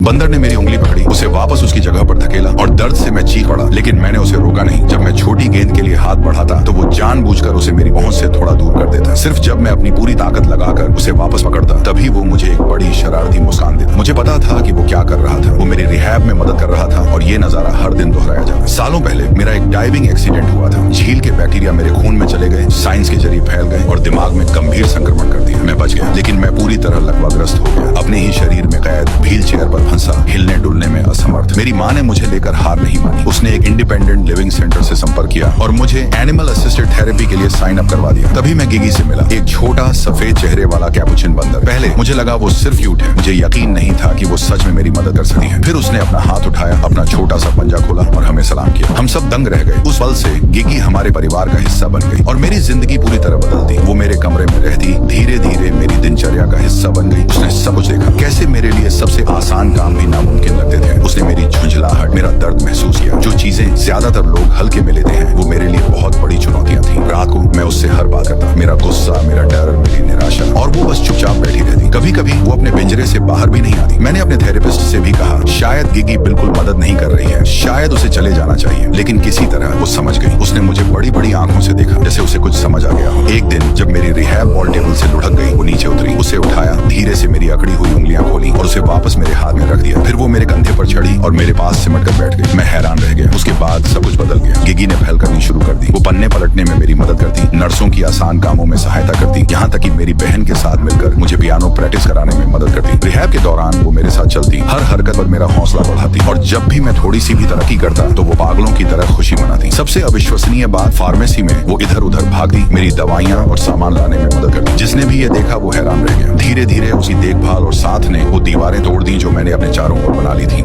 बंदर ने मेरी उंगली पकड़ी, उसे वापस उसकी जगह पर धकेला और दर्द से मैं चीख पड़ा, लेकिन मैंने उसे रोका नहीं। जब मैं छोटी गेंद के लिए हाथ बढ़ाता तो वो जानबूझकर उसे मेरी पहुंच से थोड़ा दूर कर देता। सिर्फ जब मैं अपनी पूरी ताकत लगाकर उसे वापस पकड़ता तभी वो मुझे एक बड़ी शरारती मुस्कान देता। मुझे पता था कि वो क्या कर रहा था। वो मेरी रिहैब में मदद कर रहा था और ये नजारा हर दिन दोहराया जाता। सालों पहले मेरा एक डाइविंग एक्सीडेंट हुआ था। झील के बैक्टीरिया मेरे खून में चले गए, साइंस के जरिए फैल गए और दिमाग में गंभीर संक्रमण कर दिया। मैं बच गया, लेकिन मैं पूरी तरह लकवाग्रस्त हो गया, अपने ही शरीर में कैद, व्हील चेयर पर फंसा, हिलने डुलने में असमर्थ। मेरी माँ ने मुझे लेकर हार नहीं मानी। उसने एक इंडिपेंडेंट लिविंग सेंटर से संपर्क किया और मुझे एनिमल असिस्टेड थेरेपी के लिए साइन अप करवा दिया। तभी मैं गिगी से मिला, एक छोटा सफेद चेहरे वाला कैपुचिन बंदर। पहले मुझे लगा वो सिर्फ क्यूट है, मुझे यकीन नहीं था कि वो सच में मेरी मदद कर सकती है। फिर उसने अपना हाथ उठाया, अपना छोटा सा पंजा खोला और हमें सलाम किया। हम सब दंग रह गए। उस पल से गिगी हमारे परिवार का हिस्सा बन गई और मेरी जिंदगी पूरी तरह बदल दी। वो मेरे कमरे में रहती, धीरे धीरे मेरी दिनचर्या का हिस्सा बन गई। उसने सब कुछ देखा, कैसे मेरे लिए सबसे आसान काम भी नामुमकिन लगते थे। उसने मेरी झुंझलाहट, मेरा दर्द महसूस किया। जो चीजें ज्यादातर लोग हल्के में लेते हैं, वो मेरे लिए बहुत बड़ी चुनौतियां थी। रात को मैं उससे हर बात करता, मेरा गुस्सा, मेरा डर, मेरी निराशा, और वो बस चुपचाप बैठी रहती। कभी कभी वो अपने पिंजरे से बाहर भी नहीं आती। मैंने अपने थेरेपिस्ट से भी कहा, शायद गिगी बिल्कुल मदद नहीं कर रही है, शायद उसे चले जाना चाहिए, लेकिन किसी तरह वो समझ गई। उसने मुझे बड़ी बड़ी आंखों से देखा, जैसे उसे कुछ समझ आ गया। एक दिन जब मेरी रिहैब बॉल टेबल से लुढ़क गई, वो नीचे उतरी, उसे उठाया, धीरे से मेरी अकड़ी हुई उंगलियां खोली और उसे वापस मेरे हाथ में रख दिया। फिर वो मेरे कंधे पर चढ़ी और मेरे पास सिमट कर बैठ गई। मैं हैरान रह गया। उसके बाद सब कुछ बदल गया। गिगी ने पहल करनी शुरू कर दी। वो पन्ने पलटने में मेरी मदद करती, नर्सों की आसान कामों में सहायता करती, यहाँ तक कि मेरी बहन के साथ मिलकर मुझे पियानो प्रैक्टिस कराने में मदद करती। रिहैब के दौरान वो मेरे साथ चलती, हर हरकत पर मेरा हौसला बढ़ाती, और जब भी मैं थोड़ी सी भी तरक्की करता तो वो पागलों की तरह खुशी मनाती। सबसे अविश्वसनीय बात, फार्मेसी में वो इधर उधर भागती, मेरी दवाइयाँ और सामान लाने में मदद करती। जिसने भी ये देखा वो हैरान रह गया। धीरे धीरे उसकी देखभाल और साथ ने वो दीवारें तोड़ दी जो मैंने अपने चारों ओर बना ली थी।